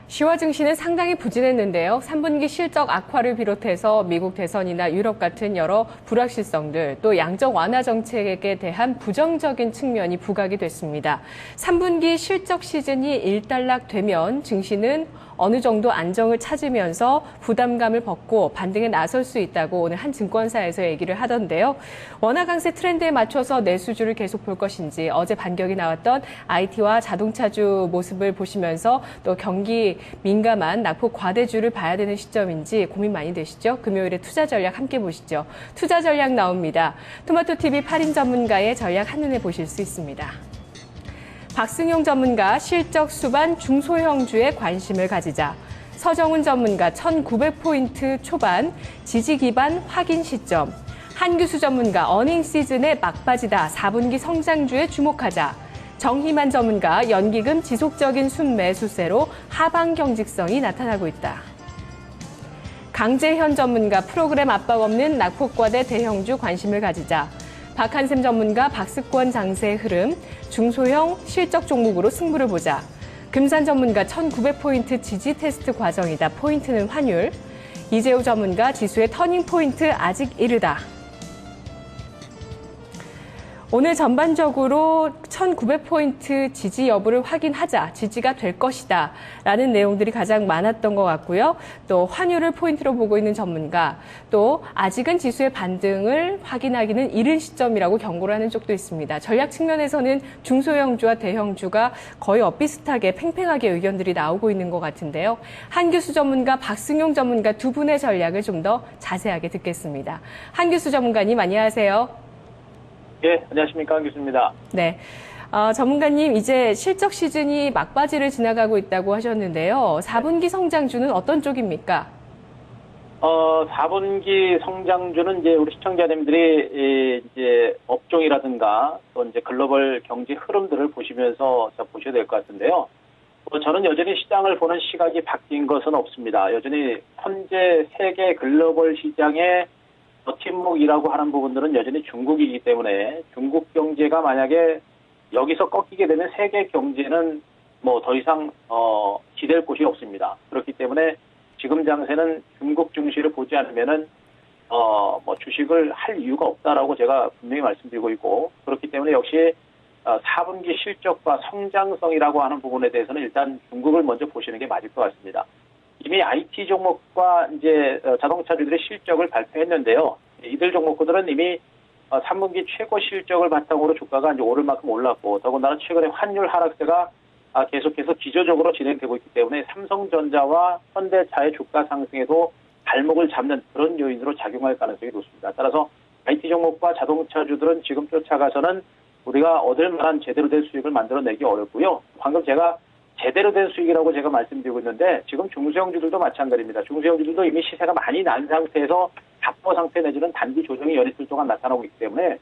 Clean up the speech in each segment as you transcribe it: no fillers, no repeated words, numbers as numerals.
시와 증시는 상당히 부진했는데요. 3분기 실적 악화를 비롯해서 미국 대선이나 유럽 같은 여러 불확실성들, 또 양적 완화 정책에 대한 부정적인 측면이 부각이 됐습니다. 3분기 실적 시즌이 일단락되면 증시는 어느 정도 안정을 찾으면서 부담감을 벗고 반등에 나설 수 있다고 오늘 한 증권사에서 얘기를 하던데요. 원화 강세 트렌드에 맞춰서 내수주를 계속 볼 것인지, 어제 반격이 나왔던 IT와 자동차주 모습을 보시면서 또 경기 민감한 낙폭 과대주를 봐야 되는 시점인지 고민 많이 되시죠? 금요일에 투자 전략 함께 보시죠. 투자 전략 나옵니다. 토마토TV 8인 전문가의 전략 한눈에 보실 수 있습니다. 박승용 전문가 실적 수반 중소형주에 관심을 가지자. 서정훈 전문가 1900포인트 초반 지지 기반 확인 시점. 한규수 전문가 어닝 시즌의 막바지다. 4분기 성장주에 주목하자. 정희만 전문가 연기금 지속적인 순매수세로 하방 경직성이 나타나고 있다. 강재현 전문가 프로그램 압박 없는 낙폭과대 대형주 관심을 가지자. 박한샘 전문가 박스권 장세의 흐름, 중소형 실적 종목으로 승부를 보자. 금산 전문가 1900포인트 지지 테스트 과정이다. 포인트는 환율. 이재우 전문가 지수의 터닝 포인트 아직 이르다. 오늘 전반적으로 1900포인트 지지 여부를 확인하자, 지지가 될 것이다 라는 내용들이 가장 많았던 것 같고요. 또 환율을 포인트로 보고 있는 전문가, 또 아직은 지수의 반등을 확인하기는 이른 시점이라고 경고를 하는 쪽도 있습니다. 전략 측면에서는 중소형주와 대형주가 거의 엇비슷하게 팽팽하게 의견들이 나오고 있는 것 같은데요. 한규수 전문가, 박승용 전문가 두 분의 전략을 좀 더 자세하게 듣겠습니다. 한규수 전문가님, 안녕하세요. 예, 안녕하십니까. 한규수입니다. 네. 전문가님, 이제 실적 시즌이 막바지를 지나가고 있다고 하셨는데요. 4분기 성장주는 어떤 쪽입니까? 4분기 성장주는 이제 우리 시청자님들이 이제 업종이라든가 또 이제 글로벌 경제 흐름들을 보시면서 보셔야 될 것 같은데요. 저는 여전히 시장을 보는 시각이 바뀐 것은 없습니다. 여전히 현재 세계 글로벌 시장의 버팀목이라고 하는 부분들은 여전히 중국이기 때문에 중국 경제가 만약에 여기서 꺾이게 되면 세계 경제는 뭐 더 이상 기댈 곳이 없습니다. 그렇기 때문에 지금 장세는 중국 증시를 보지 않으면은 뭐 주식을 할 이유가 없다라고 제가 분명히 말씀드리고 있고, 그렇기 때문에 역시 4분기 실적과 성장성이라고 하는 부분에 대해서는 일단 중국을 먼저 보시는 게 맞을 것 같습니다. 이미 IT 종목과 이제 자동차주들의 실적을 발표했는데요. 이들 종목들은 이미 3분기 최고 실적을 바탕으로 주가가 이제 오를 만큼 올랐고, 더군다나 최근에 환율 하락세가 계속해서 기조적으로 진행되고 있기 때문에 삼성전자와 현대차의 주가 상승에도 발목을 잡는 그런 요인으로 작용할 가능성이 높습니다. 따라서 IT 종목과 자동차주들은 지금 쫓아가서는 우리가 얻을 만한 제대로 된 수익을 만들어내기 어렵고요. 방금 제가 제대로 된 수익이라고 제가 말씀드리고 있는데, 지금 중소형주들도 마찬가지입니다. 중소형주들도 이미 시세가 많이 난 상태에서 답보 상태 내지는 단기 조정이 연이틀 동안 나타나고 있기 때문에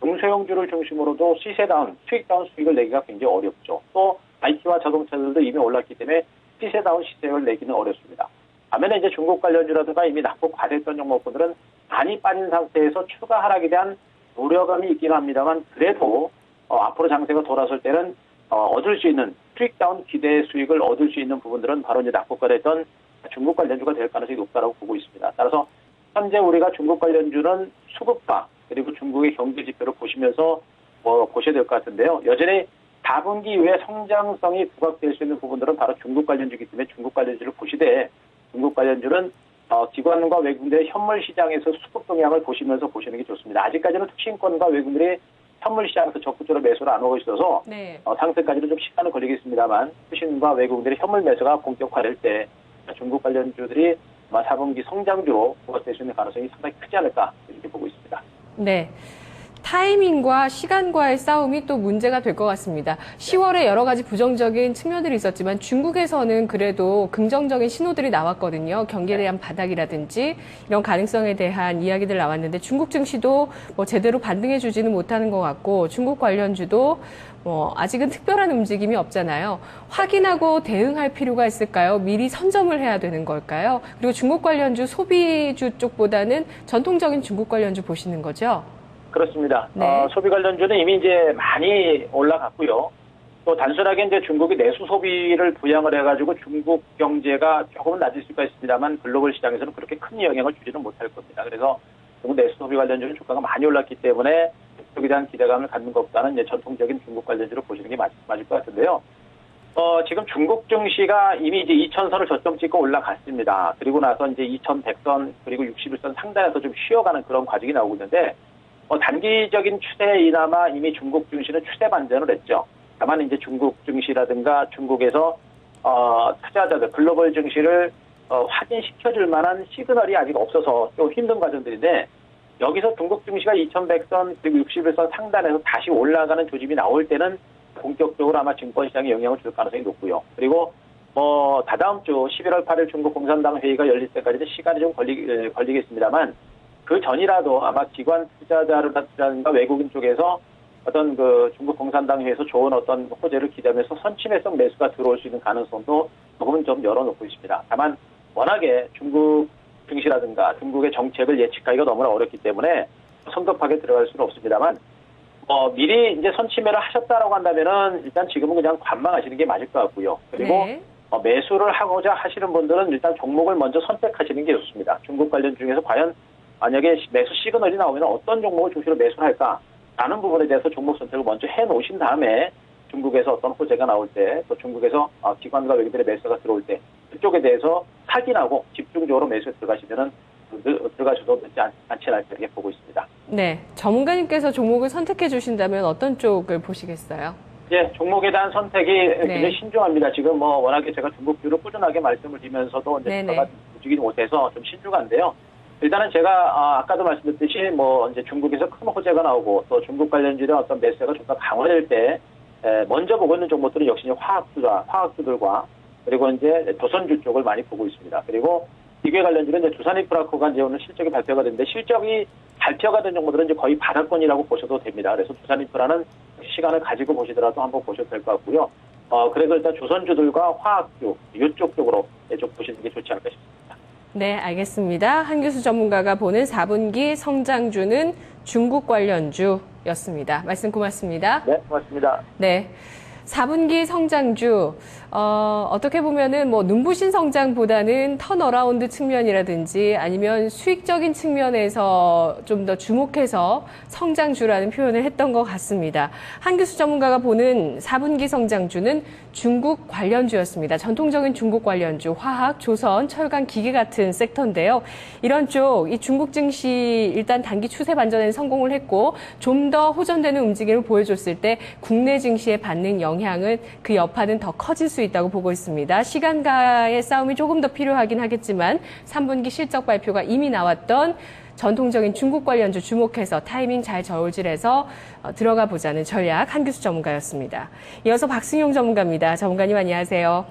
중소형주를 중심으로도 시세다운, 수익다운 수익을 내기가 굉장히 어렵죠. 또 IT와 자동차들도 이미 올랐기 때문에 시세다운 시세를 내기는 어렵습니다. 반면에 이제 중국 관련주라든가 이미 낙폭 과대했던 종목들은 많이 빠진 상태에서 추가 하락에 대한 우려감이 있긴 합니다만, 그래도 앞으로 장세가 돌아설 때는 얻을 수 있는 수익다운 기대 수익을 얻을 수 있는 부분들은 바로 이제 낙폭과대했던 중국 관련주가 될 가능성이 높다고 보고 있습니다. 따라서 현재 우리가 중국 관련주는 수급과 그리고 중국의 경제 지표를 보시면서 보셔야 될 것 같은데요. 여전히 4분기 이후에 성장성이 부각될 수 있는 부분들은 바로 중국 관련주이기 때문에 중국 관련주를 보시되, 중국 관련주는 기관과 외국인들의 현물 시장에서 수급 동향을 보시면서 보시는 게 좋습니다. 아직까지는 투신권과 외국인들이 현물 시장에서 적극적으로 매수를 안 하고 있어서 네. 상승까지는 좀 시간은 걸리겠습니다만, 투신과 외국인들의 현물 매수가 본격화될 때 중국 관련주들이 4분기 성장주로 부각될 수 있는 가능성이 상당히 크지 않을까 이렇게 보고 있습니다. 네. 타이밍과 시간과의 싸움이 또 문제가 될 것 같습니다. 10월에 여러 가지 부정적인 측면들이 있었지만 중국에서는 그래도 긍정적인 신호들이 나왔거든요. 경기에 대한 바닥이라든지 이런 가능성에 대한 이야기들 나왔는데, 중국 증시도 뭐 제대로 반등해주지는 못하는 것 같고, 중국 관련주도 아직은 특별한 움직임이 없잖아요. 확인하고 대응할 필요가 있을까요? 미리 선점을 해야 되는 걸까요? 그리고 중국 관련주, 소비주 쪽보다는 전통적인 중국 관련주 보시는 거죠? 그렇습니다. 네. 소비 관련주는 이미 이제 많이 올라갔고요. 또 단순하게 이제 중국이 내수 소비를 부양을 해가지고 중국 경제가 조금은 낮을 수가 있습니다만 글로벌 시장에서는 그렇게 큰 영향을 주지는 못할 겁니다. 그래서 중국 내수 소비 관련주는 주가가 많이 올랐기 때문에 그쪽에 대한 기대감을 갖는 것보다는 이제 전통적인 중국 관련주로 보시는 게 맞을 것 같은데요. 지금 중국 증시가 이미 이제 2000선을 저점 찍고 올라갔습니다. 그리고 나서 이제 2100선 그리고 61선 상단에서 좀 쉬어가는 그런 과정이 나오고 있는데, 단기적인 추세이나마 이미 중국 증시는 추세 반전을 했죠. 다만 이제 중국 증시라든가 중국에서, 투자자들, 글로벌 증시를, 확인시켜줄 만한 시그널이 아직 없어서 좀 힘든 과정들인데, 여기서 중국 증시가 2100선 그리고 61선 상단에서 다시 올라가는 조짐이 나올 때는 본격적으로 아마 증권시장에 영향을 줄 가능성이 높고요. 그리고 다다음 주 11월 8일 중국 공산당 회의가 열릴 때까지 시간이 좀 걸리겠습니다만 그 전이라도 아마 기관 투자자라든가 외국인 쪽에서 어떤 그 중국 공산당 회의에서 좋은 어떤 호재를 기대하면서 선침해성 매수가 들어올 수 있는 가능성도 조금은 좀 열어놓고 있습니다. 다만 워낙에 중국 증시라든가 중국의 정책을 예측하기가 너무나 어렵기 때문에 성급하게 들어갈 수는 없습니다만 미리 이제 선침해를 하셨다라고 한다면은 일단 지금은 그냥 관망하시는 게 맞을 것 같고요. 그리고 네. 매수를 하고자 하시는 분들은 일단 종목을 먼저 선택하시는 게 좋습니다. 중국 관련 중에서 과연 만약에 매수 시그널이 나오면 어떤 종목을 중심으로 매수를 할까라는 부분에 대해서 종목 선택을 먼저 해놓으신 다음에 중국에서 어떤 호재가 나올 때 또 중국에서 기관과 외국인의 매수가 들어올 때 그쪽에 대해서 확인하고 집중적으로 매수에 들어가셔도 늦지 않지 않을까 이렇게 보고 있습니다. 네. 전문가님께서 종목을 선택해 주신다면 어떤 쪽을 보시겠어요? 예, 종목에 대한 선택이 굉장히 신중합니다. 지금 워낙에 제가 중국주를 꾸준하게 말씀을 드리면서도 이제 주가가 움직이지 못해서 좀 신중한데요. 일단은 제가 아까도 말씀드렸듯이 이제 중국에서 큰 호재가 나오고 또 중국 관련주의 어떤 매수가 좀 더 강화될 때 먼저 보고 있는 종목들은 역시 화학주들과 그리고 이제 조선주 쪽을 많이 보고 있습니다. 그리고 기계 관련주는 이제 두산인프라코가 이제 오늘 실적이 발표가 됐는데 실적이 발표가 된 종목들은 이제 거의 바닥권이라고 보셔도 됩니다. 그래서 두산인프라는 시간을 가지고 보시더라도 한번 보셔도 될 것 같고요. 그래서 일단 조선주들과 화학주 이쪽 쪽으로 좀 보시는 게 좋지 않을까 싶습니다. 네, 알겠습니다. 한규수 전문가가 보는 4분기 성장주는 중국 관련주였습니다. 말씀 고맙습니다. 네, 고맙습니다. 네. 4분기 성장주, 어떻게 보면은 눈부신 성장보다는 턴어라운드 측면이라든지 아니면 수익적인 측면에서 좀 더 주목해서 성장주라는 표현을 했던 것 같습니다. 한규수 전문가가 보는 4분기 성장주는 중국 관련주였습니다. 전통적인 중국 관련주, 화학, 조선, 철강, 기계 같은 섹터인데요. 이런 쪽, 이 중국 증시 일단 단기 추세 반전에 성공을 했고 좀 더 호전되는 움직임을 보여줬을 때 국내 증시의 받는 영향은 그 여파는 더 커질 수 있다고 보고 있습니다. 시간과의 싸움이 조금 더 필요하긴 하겠지만 3분기 실적 발표가 이미 나왔던 전통적인 중국 관련주 주목해서 타이밍 잘 저울질해서 들어가 보자는 전략 한규수 전문가였습니다. 이어서 박승용 전문가입니다. 전문가님 안녕하세요.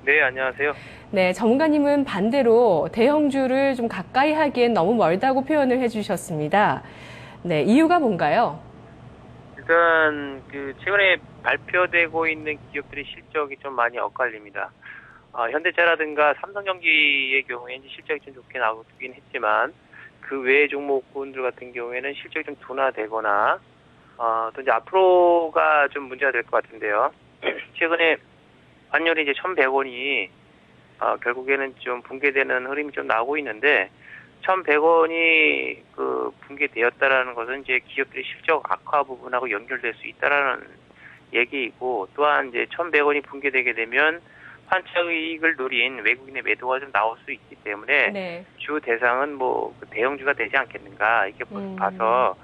네, 안녕하세요. 네, 전문가님은 반대로 대형주를 좀 가까이 하기엔 너무 멀다고 표현을 해주셨습니다. 네, 이유가 뭔가요? 일단 최근에 발표되고 있는 기업들의 실적이 좀 많이 엇갈립니다. 현대차라든가 삼성전기의 경우에 이제 실적이 좀 좋게 나오긴 했지만 그 외의 종목군들 같은 경우에는 실적이 좀 둔화되거나 또 이제 앞으로가 좀 문제가 될 것 같은데요. 최근에 환율이 이제 1,100원이 결국에는 좀 붕괴되는 흐름이 좀 나오고 있는데 1,100원이 붕괴되었다라는 것은 이제 기업들의 실적 악화 부분하고 연결될 수 있다라는 얘기이고 또한 이제 1,100원이 붕괴되게 되면 환차이익을 노린 외국인의 매도가 좀 나올 수 있기 때문에 네. 주 대상은 대형주가 되지 않겠는가 이렇게 봐서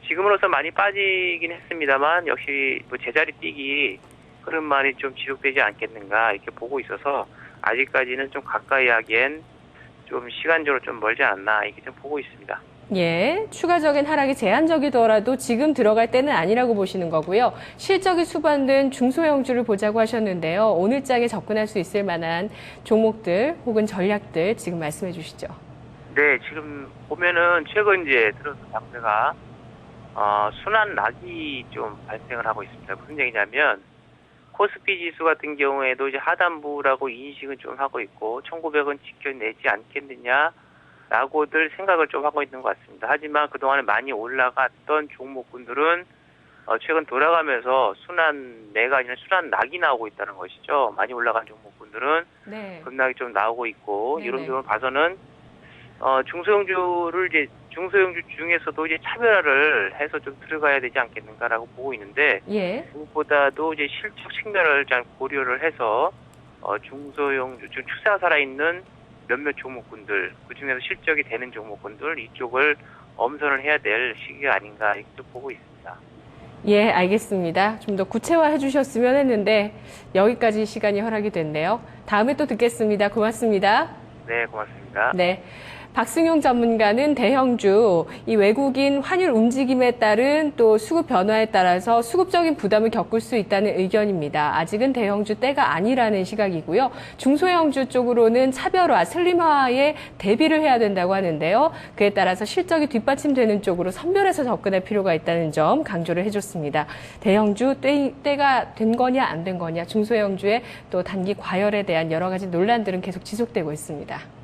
지금으로서 많이 빠지긴 했습니다만 역시 제자리 뛰기 흐름만이 좀 지속되지 않겠는가 이렇게 보고 있어서 아직까지는 좀 가까이 하기엔 좀 시간적으로 좀 멀지 않나 이렇게 좀 보고 있습니다. 예, 추가적인 하락이 제한적이더라도 지금 들어갈 때는 아니라고 보시는 거고요. 실적이 수반된 중소형주를 보자고 하셨는데요. 오늘 장에 접근할 수 있을 만한 종목들 혹은 전략들 지금 말씀해 주시죠. 네, 지금 보면은 최근 이제 들어서 장세가 순환 낙이 좀 발생을 하고 있습니다. 무슨 얘기냐면 코스피 지수 같은 경우에도 이제 하단부라고 인식은 좀 하고 있고 1,900원 지켜내지 않겠느냐라고들 생각을 좀 하고 있는 것 같습니다. 하지만 그동안에 많이 올라갔던 종목군들은 최근 돌아가면서 순환매가 아니라 순환락이 나오고 있다는 것이죠. 많이 올라간 종목군들은 네. 급락이 좀 나오고 있고, 네네. 이런 점을 봐서는 중소형주 중에서도 이제 차별화를 해서 좀 들어가야 되지 않겠는가라고 보고 있는데, 예. 무엇보다도 이제 실적 측면을 잘 고려를 해서 중소형주, 지금 추세가 살아있는 몇몇 종목군들, 그 중에서 실적이 되는 종목군들 이쪽을 엄선을 해야 될 시기가 아닌가 이렇게 좀 보고 있습니다. 예, 알겠습니다. 좀 더 구체화해 주셨으면 했는데 여기까지 시간이 허락이 됐네요. 다음에 또 듣겠습니다. 고맙습니다. 네, 고맙습니다. 네. 박승용 전문가는 대형주, 이 외국인 환율 움직임에 따른 또 수급 변화에 따라서 수급적인 부담을 겪을 수 있다는 의견입니다. 아직은 대형주 때가 아니라는 시각이고요. 중소형주 쪽으로는 차별화, 슬림화에 대비를 해야 된다고 하는데요. 그에 따라서 실적이 뒷받침되는 쪽으로 선별해서 접근할 필요가 있다는 점 강조를 해줬습니다. 대형주 때가 된 거냐 안 된 거냐, 중소형주의 또 단기 과열에 대한 여러 가지 논란들은 계속 지속되고 있습니다.